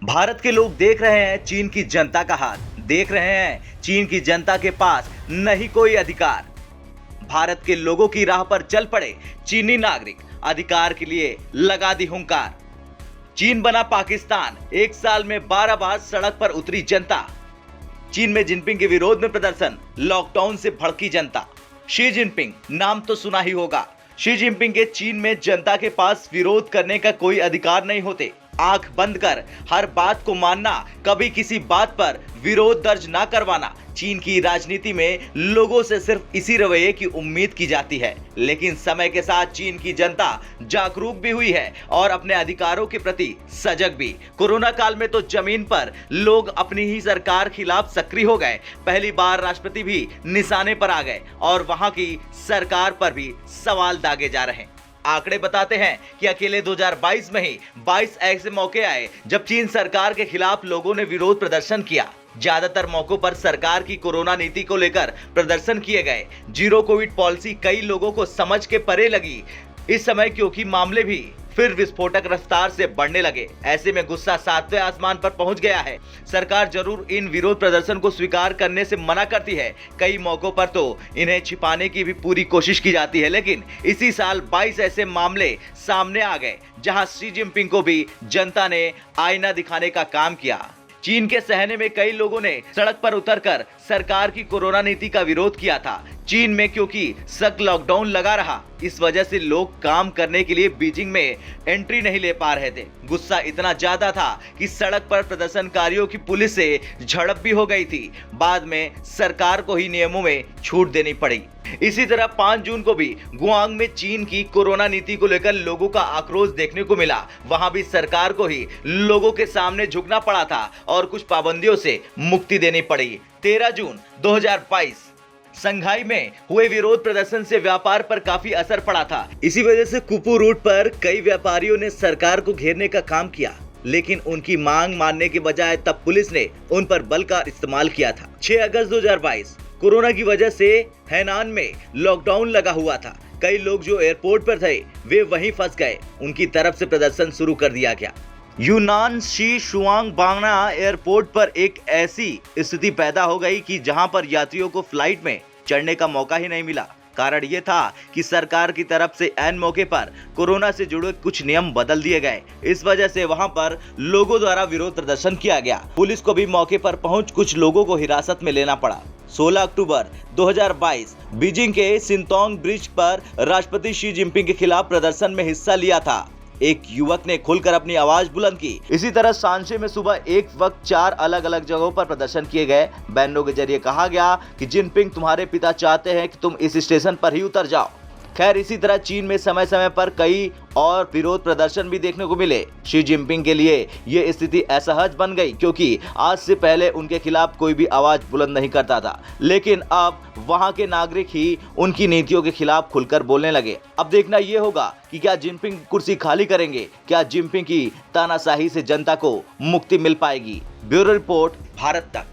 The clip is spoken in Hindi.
भारत के लोग देख रहे हैं चीन की जनता का हाथ, देख रहे हैं चीन की जनता के पास नहीं कोई अधिकार। भारत के लोगों की राह पर चल पड़े चीनी नागरिक, अधिकार के लिए लगा दी हुंकार। चीन बना पाकिस्तान, एक साल में 12 बार सड़क पर उतरी जनता। चीन में जिनपिंग के विरोध में प्रदर्शन, लॉकडाउन से भड़की जनता। शी जिनपिंग नाम तो सुना ही होगा। शी जिनपिंग के चीन में जनता के पास विरोध करने का कोई अधिकार नहीं होते। आंख बंद कर हर बात को मानना, कभी किसी बात पर विरोध दर्ज ना करवाना। चीन की राजनीति में लोगों से सिर्फ इसी रवैये की उम्मीद की जाती है, लेकिन समय के साथ चीन की जनता जागरूक भी हुई है और अपने अधिकारों के प्रति सजग भी। कोरोना काल में तो जमीन पर लोग अपनी ही सरकार खिलाफ सक्रिय हो गए। पहली बार राष्ट्रपति भी निशाने पर आ गए और वहां की सरकार पर भी सवाल दागे जा रहे हैं। आंकड़े बताते हैं कि अकेले 2022 में ही 22 ऐसे मौके आए जब चीन सरकार के खिलाफ लोगों ने विरोध प्रदर्शन किया। ज्यादातर मौकों पर सरकार की कोरोना नीति को लेकर प्रदर्शन किए गए। जीरो कोविड पॉलिसी कई लोगों को समझ के परे लगी इस समय, क्योंकि मामले भी फिर विस्फोटक रफ्तार से बढ़ने लगे। ऐसे में गुस्सा 7वें आसमान पर पहुंच गया है। सरकार जरूर इन विरोध प्रदर्शन को स्वीकार करने से मना करती है, कई मौकों पर तो इन्हें छिपाने की भी पूरी कोशिश की जाती है। लेकिन इसी साल 22 ऐसे मामले सामने आ गए जहां शी जिनपिंग को भी जनता ने आईना दिखाने का काम किया। चीन के सहने में कई लोगों ने सड़क पर उतरकर सरकार की कोरोना नीति का विरोध किया था। चीन में क्योंकि सख्त लॉकडाउन लगा रहा, इस वजह से लोग काम करने के लिए बीजिंग में एंट्री नहीं ले पा रहे थे। गुस्सा इतना ज्यादा था कि सड़क पर प्रदर्शनकारियों की पुलिस से झड़प भी हो गई थी। बाद में सरकार को ही नियमों में छूट देनी पड़ी। इसी तरह 5 जून को भी गुआंग में चीन की कोरोना नीति को लेकर लोगों का आक्रोश देखने को मिला। वहां भी सरकार को ही लोगों के सामने झुकना पड़ा था और कुछ पाबंदियों से मुक्ति देनी पड़ी। 13 जून 2022 संघाई में हुए विरोध प्रदर्शन से व्यापार पर काफी असर पड़ा था। इसी वजह से कुपू रूट पर कई व्यापारियों ने सरकार को घेरने का काम किया, लेकिन उनकी मांग मानने के बजाय तब पुलिस ने उन पर बल का इस्तेमाल किया था। 6 अगस्त 2022 कोरोना की वजह से हैनान में लॉकडाउन लगा हुआ था। कई लोग जो एयरपोर्ट पर थे वे वहीं फंस गए। उनकी तरफ से प्रदर्शन शुरू कर दिया गया। यूनान शी शुआंग बांगना एयरपोर्ट पर एक ऐसी स्थिति पैदा हो गई कि जहां पर यात्रियों को फ्लाइट में चढ़ने का मौका ही नहीं मिला। कारण ये था कि सरकार की तरफ से ऐन मौके पर कोरोना से जुड़े कुछ नियम बदल दिए गए। इस वजह से वहां पर लोगों द्वारा विरोध प्रदर्शन किया गया। पुलिस को भी मौके पर पहुंच कुछ लोगों को हिरासत में लेना पड़ा। 16 अक्टूबर 2022 बीजिंग के सिंतोंग ब्रिज पर राष्ट्रपति शी जिनपिंग के खिलाफ प्रदर्शन में हिस्सा लिया था। एक युवक ने खुलकर अपनी आवाज बुलंद की। इसी तरह सांशे में सुबह एक वक्त 4 अलग अलग जगहों पर प्रदर्शन किए गए। बैनरों के जरिए कहा गया कि जिनपिंग, तुम्हारे पिता चाहते हैं कि तुम इस स्टेशन पर ही उतर जाओ। खैर, इसी तरह चीन में समय समय पर कई और विरोध प्रदर्शन भी देखने को मिले। शी जिनपिंग के लिए ये स्थिति असहज बन गई, क्योंकि आज से पहले उनके खिलाफ कोई भी आवाज बुलंद नहीं करता था, लेकिन अब वहां के नागरिक ही उनकी नीतियों के खिलाफ खुलकर बोलने लगे। अब देखना ये होगा कि क्या जिनपिंग कुर्सी खाली करेंगे, क्या जिनपिंग की तानाशाही से जनता को मुक्ति मिल पाएगी। ब्यूरो रिपोर्ट, भारत तक।